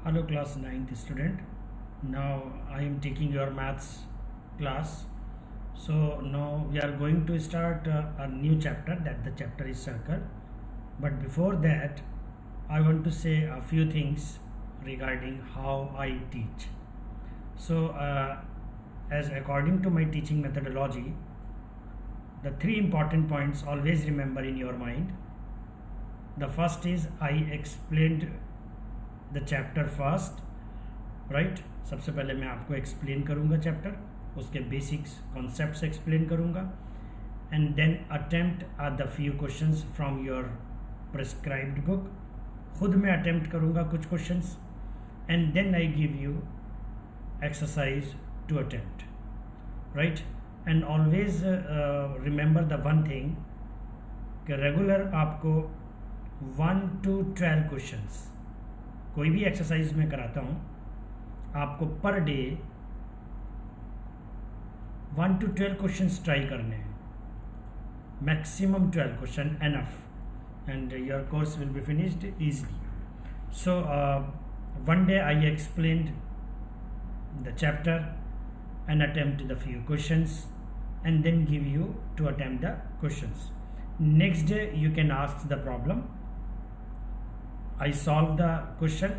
Hello class 9th student. Now I am taking your maths class. So now we are going to start a new chapter, that the chapter is circle. But before that I want to say a few things regarding how I teach. So as according to my teaching methodology, the three important points always remember in your mind. The first is I explained the chapter first, right. सबसे पहले मैं आपको explain करूँगा chapter, उसके basics concepts explain करूँगा, and then attempt are the few questions from your prescribed book. खुद मैं attempt करूँगा कुछ questions, and then I give you exercise to attempt, right. And always remember the one thing कि regular आपको 1 to 12 questions कोई भी exercise में कराता हूँ, आपको per day 1 to 12 questions try करने हैं, maximum 12 question enough, and your course will be finished easily. So one day I explained the chapter and attempt the few questions and then give you to attempt the questions. Next day you can ask the problem, I solve the question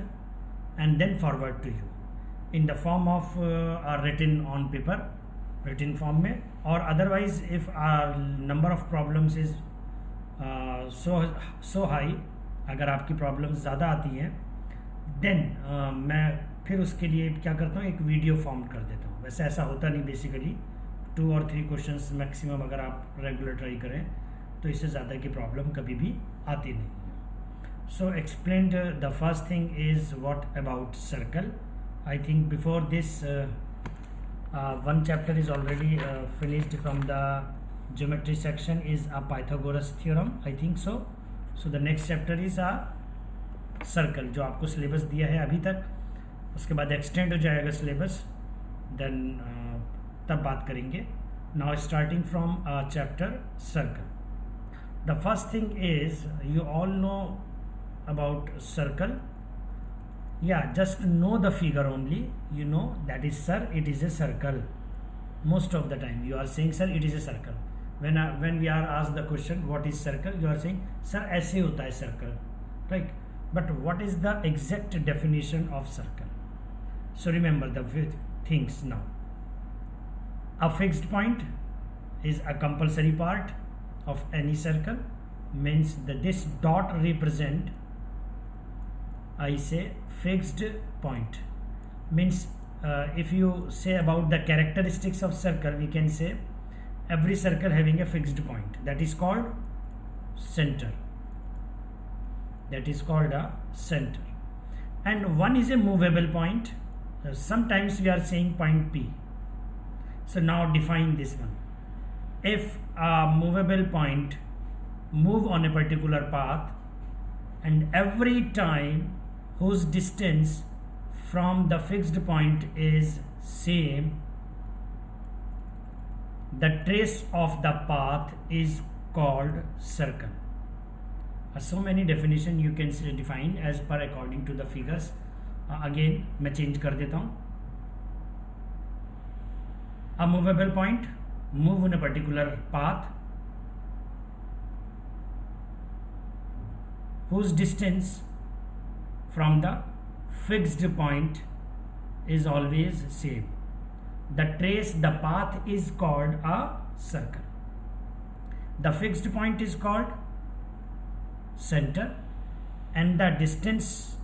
and then forward to you in the form of written on paper, written form में, or otherwise if our number of problems is so high, अगर आपकी problems ज़्यादा आती हैं, then मैं फिर उसके लिए क्या करता हूँ, एक वीडियो फॉर्म कर देता हूँ. वैसे ऐसा होता नहीं, बेसिकली 2 or 3 क्वेश्चंस मैक्सिमम अगर आप रेगुलर ट्राई करें तो इससे ज़्यादा की प्रॉब्लम कभी भी आती नहीं. So explained the first thing is what about circle. I think before this one chapter is already finished from the geometry section, is a Pythagoras theorem, I think so. So the next chapter is a circle, जो आपको syllabus दिया है अभी तक. उसके बाद extend हो जाएगा सिलेबस, देन तब बात करेंगे. Now starting from chapter circle, the first thing is you all know about circle. Yeah, just know the figure only, you know that is, sir, it is a circle. Most of the time you are saying, sir, it is a circle. When we are asked the question what is circle, you are saying, sir, ऐसे होता है circle, right? But what is the exact definition of circle? So remember the things now. A fixed point is a compulsory part of any circle, means that this dot represent, I say, fixed point. Means if you say about the characteristics of circle, we can say every circle having a fixed point, that is called center. That is called a center. And one is a movable point. Sometimes we are saying point P. So now define this one. If a movable point move on a particular path, and every time whose distance from the fixed point is same, the trace of the path is called circle. So many definition you can define as per according to the figures. Again मैं change कर देता हूँ. A movable point move on a particular path whose distance from the fixed point is always same. The trace, the path is called a circle. The fixed point is called center, and the distance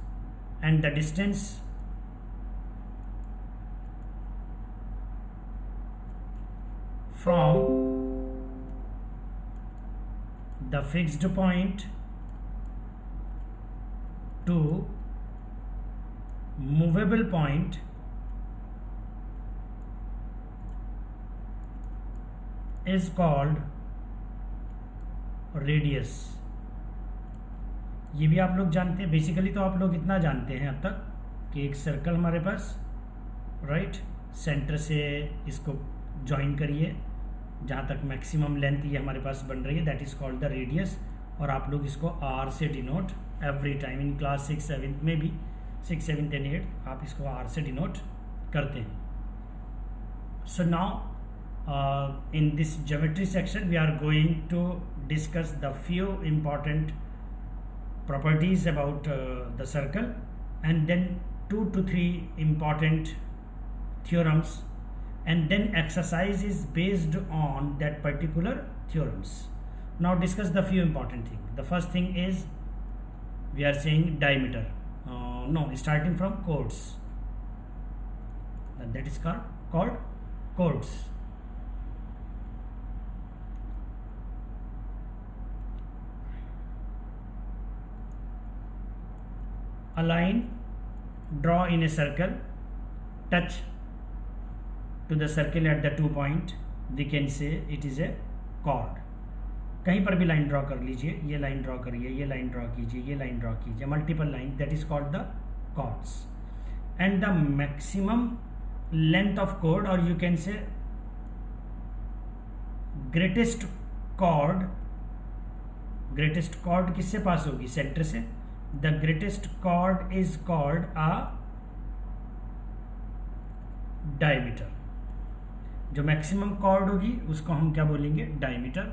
from the fixed point to movable point is called radius. ये भी आप लोग जानते हैं, basically तो आप लोग इतना जानते हैं अब तक कि एक सर्कल हमारे पास, राइट, सेंटर से इसको ज्वाइन करिए जहाँ तक मैक्सिमम लेंथ ये हमारे पास बन रही है, that is called the radius. और आप लोग इसको आर से denote every time in class 6 7 में भी 6, 7, 10, 8 आप इसको R से डिनोट करते हैं. So now in this geometry section we are going to discuss the few important properties about the circle, and then 2 to 3 important theorems, and then exercise is based on that particular theorems. Now discuss the few important things. The first thing is we are saying diameter. Starting from chords. That is called chords. A line draw in a circle, touch to the circle at the 2 point, we can say it is a chord. कहीं पर भी line draw कर लीजिए, ये line draw करिए, ये line draw कीजिए, ये लाइन ड्रॉ कीजिए, multiple line, that is called the chords. And the maximum length of chord, or you can say greatest chord किससे पास होगी? सेंटर से. The greatest chord is called a diameter. जो maximum chord होगी उसको हम क्या बोलेंगे? Diameter.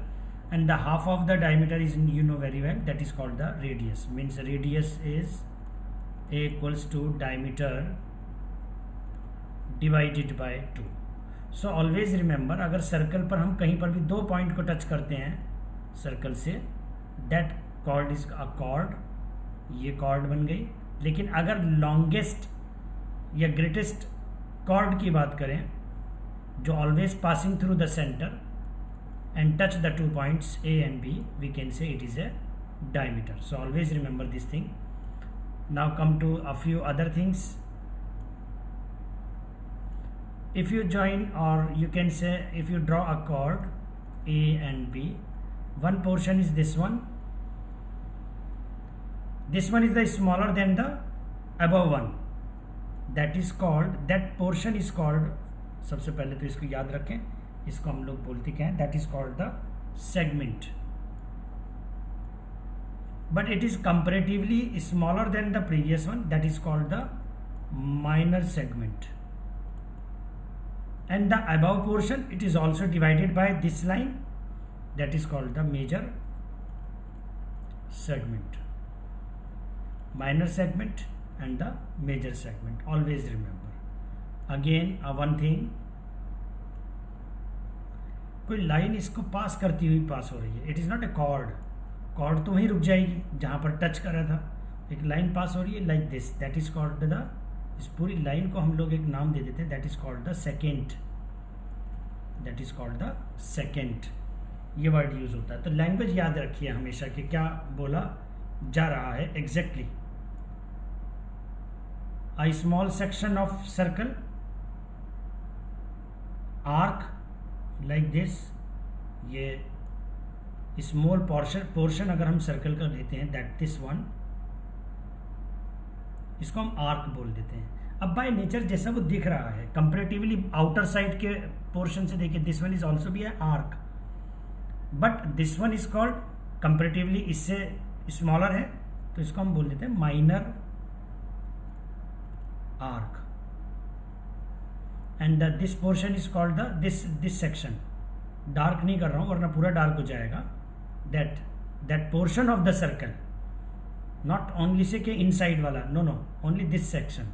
And the half of the diameter is, you know very well, that is called the radius. Means radius is A equals to diameter divided by 2. So always remember, अगर circle पर हम कहीं पर भी 2 पॉइंट को touch करते हैं circle से, that chord is a chord. ये कॉर्ड बन गई. लेकिन अगर लॉन्गेस्ट या ग्रेटेस्ट कॉर्ड की बात करें, जो always passing through the centre and touch the 2 points A and B, we can say it is a diameter. So always remember this thing. Now come to a few other things. If you join, or you can say if you draw a chord A and B, one portion is this one. This one is the smaller than the above one. That is called, that portion is called, सबसे पहले तो इसको याद रखें, इसको हम लोग बोलते क्या हैं? That is called the segment. But it is comparatively smaller than the previous one. That is called the minor segment. And the above portion, it is also divided by this line. That is called the major segment. Minor segment and the major segment. Always remember. Again, one thing, कोई line इसको pass करती हुई pass हो रही है. It is not a chord. Chord तो वहीं रुक जाएगी जहाँ पर टच कर रहा था. एक लाइन पास हो रही है like this. That is called the, इस पूरी लाइन को हम लोग एक नाम दे देते हैं. That is called the second. That is called the second. ये वर्ड यूज होता है. तो लैंग्वेज याद रखिए हमेशा कि क्या बोला जा रहा है exactly. A small section of circle, arc like this. ये स्मॉल पोर्शन अगर हम सर्कल का लेते हैं, दैट दिस वन, इसको हम आर्क बोल देते हैं. अब बाय नेचर जैसा वो दिख रहा है कंपेरेटिवली आउटर साइड के पोर्शन से देखिए, this one is also B है arc, but this one is called comparatively इससे स्मॉलर है, तो इसको हम बोल देते हैं minor arc. And this portion is called the this section. Dark नहीं कर रहा हूँ वरना पूरा डार्क हो जाएगा. that portion of the circle, not only से कि इनसाइड वाला, no, only this section.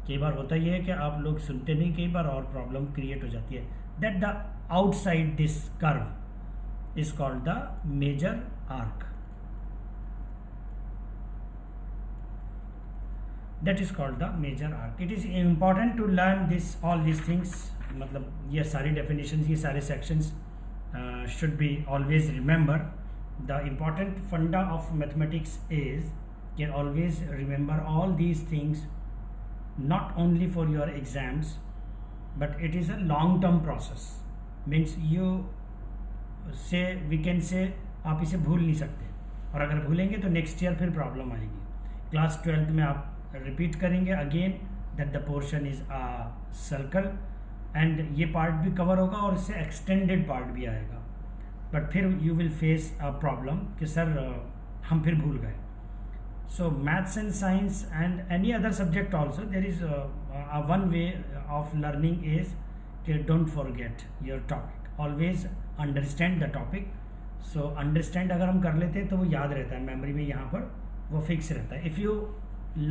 कई बार होता ये है कि आप लोग सुनते नहीं, कई बार और प्रॉब्लम क्रिएट हो जाती है. that the outside this curve is called the major arc. That is called the major arc. It is important to learn this, all these things. मतलब ये सारी definitions, ये सारे sections should be always remember. The important funda of mathematics is can always remember all these things, not only for your exams, but it is a long-term process. Means you say, we can say आप इसे भूल नहीं सकते, और अगर भूलेंगे तो next year फिर प्रॉब्लम आएगी. क्लास 12th में आप रिपीट करेंगे again that the portion is a circle, and ये पार्ट भी कवर होगा और इससे एक्सटेंडेड पार्ट भी आएगा. बट फिर you will face a problem कि सर हम फिर भूल गए. So maths and science and any other subject also, there is a one way of learning is कि don't forget your topic, always understand the topic. So understand अगर हम कर लेते हैं तो वो याद रहता है, मेमोरी में यहाँ पर वो फिक्स रहता है. If you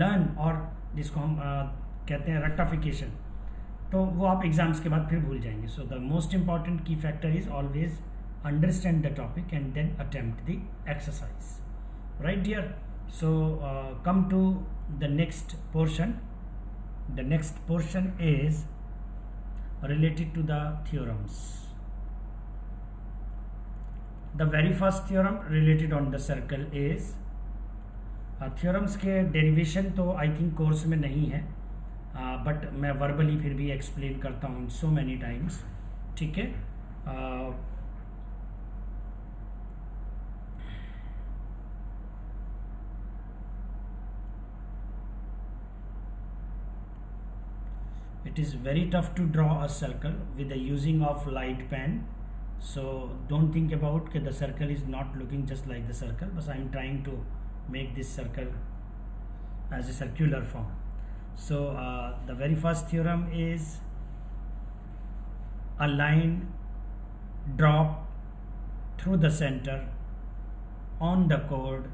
learn और जिसको हम कहते हैं रट्टाफिकेशन, तो वो आप एग्जाम्स के बाद फिर भूल जाएंगे. सो द मोस्ट इम्पॉर्टेंट की factor is always understand the topic and then attempt the exercise, right dear? So come to the next portion. The next portion is related to the theorems. The very first theorem related on the circle is theorems के derivation तो I think course में नहीं है, but मैं verbally फिर भी explain करता हूँ so many times. ठीक है. It is very tough to draw a circle with the using of light pen. So don't think about that the circle is not looking just like the circle, but I am trying to make this circle as a circular form. So the very first theorem is a line drop through the center on the chord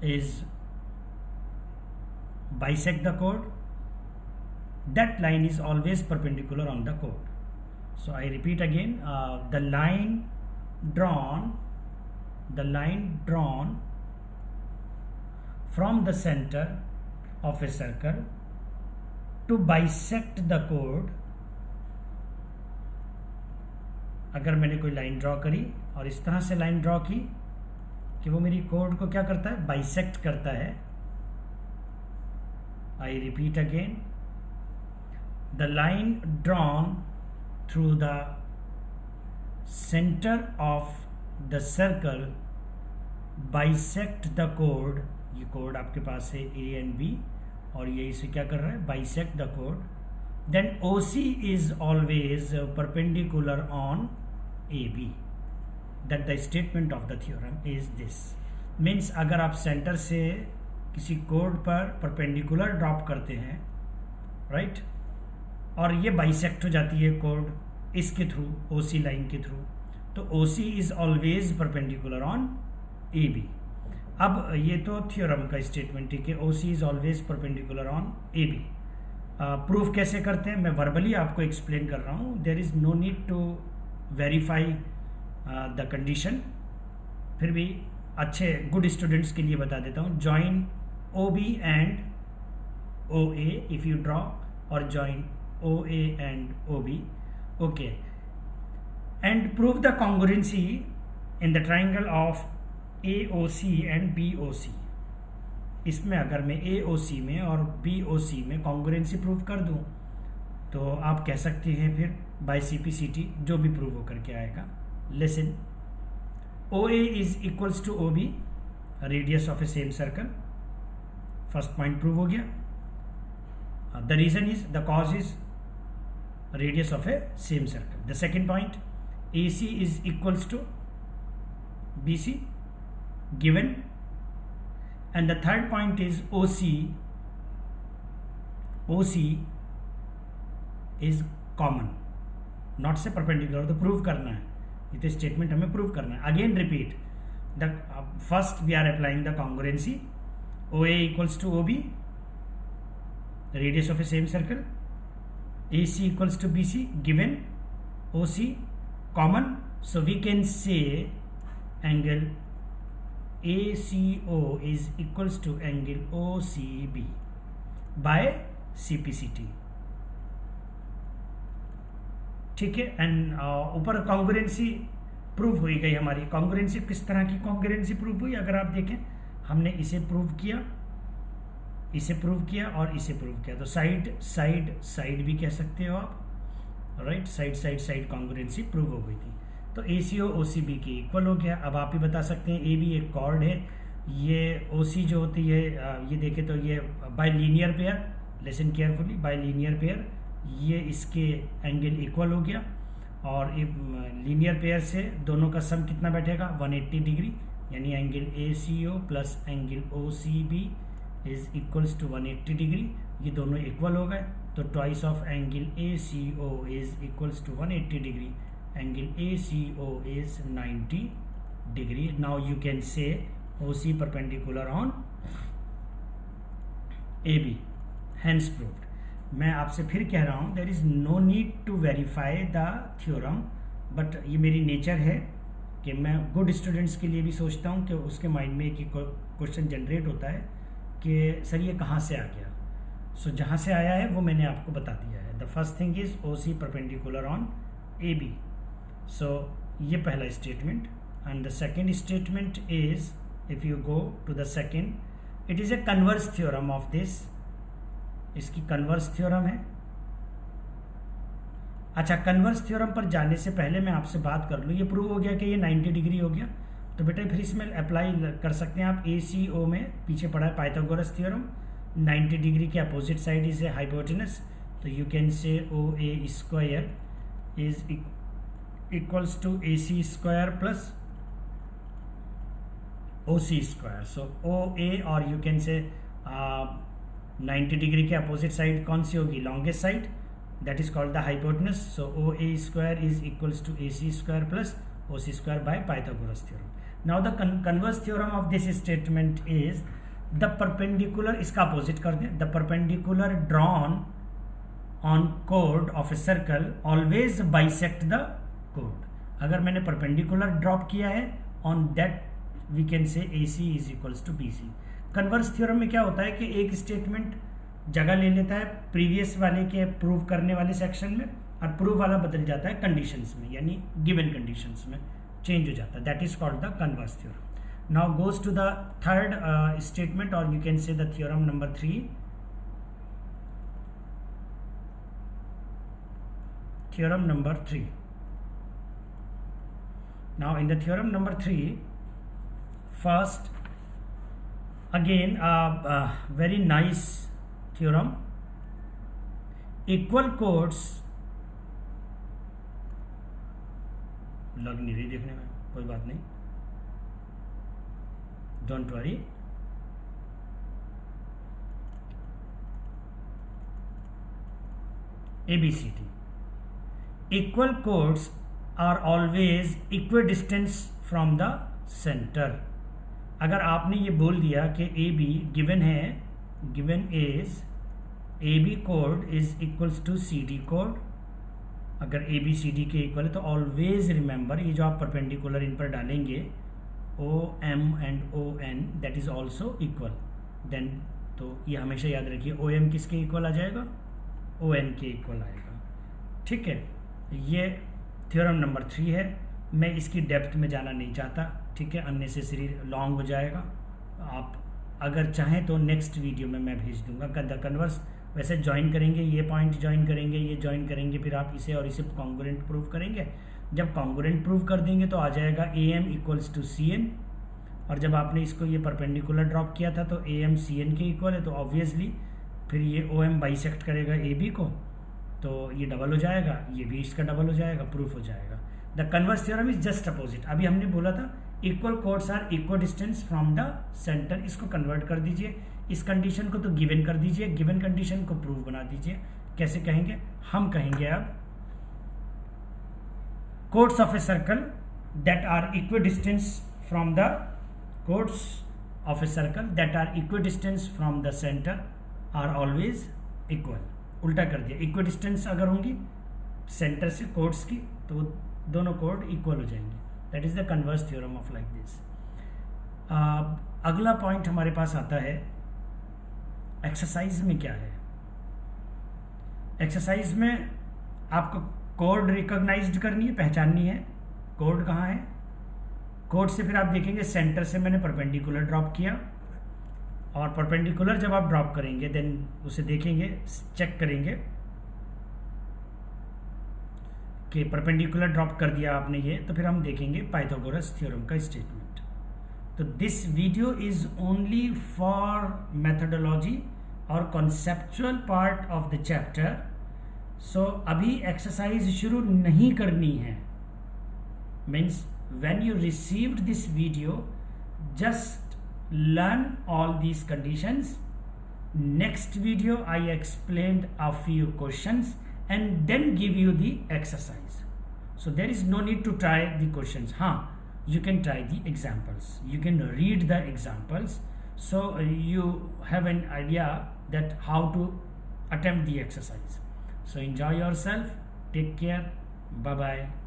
is bisect the chord. That line is always perpendicular on the chord. So I repeat again, the line drawn from the center of a circle to bisect the chord. अगर मैंने कोई line draw करी और इस तरह से line draw की कि वो मेरी कोड को क्या करता है, बाइसेक्ट करता है. I repeat again, the line drawn through the center of the circle bisect the chord. ये chord आपके पास है A and B और ये इसे क्या कर रहा है, bisect the chord. Then OC is always perpendicular on AB. That the statement of the theorem is this. Means अगर आप सेंटर से किसी chord पर perpendicular ड्रॉप करते हैं, right? और ये बाइसेक्ट हो जाती है कोड इसके थ्रू, ओसी लाइन के थ्रू, तो OC is always perpendicular on A B. अब ये तो थ्योरम का स्टेटमेंट है कि OC is always perpendicular on A B. Proof कैसे करते हैं मैं वर्बली आपको एक्सप्लेन कर रहा हूँ. There is no need to verify the condition. फिर भी अच्छे गुड स्टूडेंट्स के लिए बता देता हूँ. Join O B and O A if you draw, और join OA and OB. Okay, and prove the congruency in the triangle of AOC and BOC. इसमें अगर मैं AOC में और BOC में congruency प्रूव कर दूं तो आप कह सकते हैं फिर by CPCT जो भी प्रूव होकर के आएगा. Listen, OA is equals to OB, radius of a same circle. First point prove हो गया. The reason is, the cause is radius of a same circle. The second point, AC is equals to BC given, and the third point is OC is common, not से perpendicular. तो prove करना है, ये तो statement हमें prove करना है. Again repeat, the first we are applying the congruency. OA equals to OB, radius of a same circle. AC equals to BC given, OC common, so we can say angle ACO is equals to angle OCB by CPCT. ठीक है. And ऊपर congruency prove हुई गई हमारी. Congruency किस तरह की congruency prove हुई, अगर आप देखें हमने इसे प्रूव किया, इसे प्रूव किया और इसे प्रूव किया. तो साइड साइड साइड भी कह सकते हो आप, right. Side side side congruency prove हो गई थी. तो ACO OCB के इक्वल हो गया. अब आप ही बता सकते हैं AB एक कॉर्ड है, ये OC जो होती है ये देखें तो ये bye linear pair, listen carefully, bye linear pair ये इसके एंगल इक्वल हो गया. और लीनियर पेयर से दोनों का सम कितना बैठेगा, 180 डिग्री. यानी angle ACO plus angle OCB is equals to 180 degree, ये दोनों इक्वल हो गए, तो twice of angle ACO is equals to 180 degree, angle ACO is 90 degree. Now you can say OC perpendicular on AB, hence proved. मैं आपसे फिर कह रहा हूँ there is no need to verify the theorem, but ये मेरी nature है कि मैं गुड स्टूडेंट्स के लिए भी सोचता हूँ कि उसके माइंड में एक क्वेश्चन जनरेट होता है कि सर ये कहाँ से आ गया. सो जहाँ से आया है वो मैंने आपको बता दिया है. The first thing is OC perpendicular on AB. So ये पहला स्टेटमेंट. And the second statement is, if you go to the second, it is a converse theorem of this. इसकी कन्वर्स थ्योरम है. अच्छा, कन्वर्स थ्योरम पर जाने से पहले मैं आपसे बात कर लूँ, ये प्रूव हो गया कि ये 90 डिग्री हो गया, तो बेटा फिर इसमें अप्लाई कर सकते हैं आप. ACO में पीछे पढ़ा है पाइथागोरस थ्योरम, 90 डिग्री के opposite side is a hypotenuse, तो you can say OA square is equals to AC square plus OC square. So OA और यू कैन से 90 डिग्री के अपोजिट साइड कौन सी होगी? Longest side, that is called the hypotenuse. So OA square is equals to AC square plus OC square by Pythagoras theorem. Now the converse theorem of this statement is the perpendicular, इसका opposite कर दें, the perpendicular drawn on code of a circle always bisect the code. अगर मैंने perpendicular drop किया है on that we can से AC is equals to BC. Converse theorem में क्या होता है कि एक स्टेटमेंट जगह ले लेता है प्रीवियस वाले के प्रूव करने वाले सेक्शन में, और प्रूव वाला बदल जाता है कंडीशंस में, यानी गिवन कंडीशंस में चेंज हो जाता है. That is called the converse theorem. Now goes to the third statement, और you can say the theorem number 3. Theorem number 3. Now in the theorem number 3, first again a very nice theorem. Equal chords, लग नहीं रही देखने में, कोई बात नहीं, don't worry. ABCD. Equal chords are always equidistant from the center. अगर आपने ये बोल दिया कि AB गिवन है, given is AB chord is equals to CD chord, अगर ABCD के इक्वल है तो ऑलवेज रिमेंबर ये जो आप परपेंडिकुलर इन पर डालेंगे OM and ON that is also equal, then तो ये हमेशा याद रखिए OM किसके इक्वल आ जाएगा? ON के इक्वल आएगा. ठीक है, ये थ्योरम नंबर 3 है. मैं इसकी डेप्थ में जाना नहीं चाहता, ठीक है, अननेसेसरी लॉन्ग हो जाएगा. आप अगर चाहें तो नेक्स्ट वीडियो में मैं भेज दूंगा. द कन्वर्स वैसे ज्वाइन करेंगे, ये पॉइंट ज्वाइन करेंगे, ये ज्वाइन करेंगे, फिर आप इसे और इसे कॉन्ग्रुएंट प्रूव करेंगे. जब कॉन्ग्रुएंट प्रूव कर देंगे तो आ जाएगा AM इक्वल्स टू CN, और जब आपने इसको ये परपेंडिकुलर ड्रॉप किया था तो AM CN के इक्वल है, तो ऑब्वियसली फिर ये OM बाइसेक्ट करेगा AB को, तो ये डबल हो जाएगा, ये भी इसका डबल हो जाएगा, प्रूफ हो जाएगा. The converse theorem is just opposite. अभी हमने बोला था equal chords are equal distance from the centre, इसको कन्वर्ट कर दीजिए, इस कंडीशन को तो गिवन कर दीजिए, गिवन कंडीशन को प्रूफ बना दीजिए. कैसे कहेंगे? हम कहेंगे अब chords of a circle that are equal distance from the chords of a circle that are equal distance from the centre are always equal. उल्टा कर दिया, इक्वल डिस्टेंस अगर होंगी सेंटर से कोड्स की तो दोनों कोड इक्वल हो जाएंगे. That is the converse theorem of like this. अगला पॉइंट हमारे पास आता है एक्सरसाइज में. क्या है एक्सरसाइज में? आपको कोड रिकॉग्नाइज्ड करनी है, पहचाननी है. कोड कहाँ है? कोड से फिर आप देखेंगे सेंटर से मैंने परपेंडिकुलर ड्रॉप किया, और परपेंडिकुलर जब आप ड्रॉप करेंगे देन उसे देखेंगे, चेक करेंगे कि परपेंडिकुलर ड्रॉप कर दिया आपने ये, तो फिर हम देखेंगे पाइथागोरस थ्योरम का स्टेटमेंट. तो this video is only for methodology और conceptual part of the chapter. So अभी एक्सरसाइज शुरू नहीं करनी है. Means when you received this video just learn all these conditions. Next video I explained a few questions and then give you the exercise. So there is no need to try the questions. You can try the examples. You can read the examples, so you have an idea that how to attempt the exercise. So enjoy yourself. Take care. Bye bye.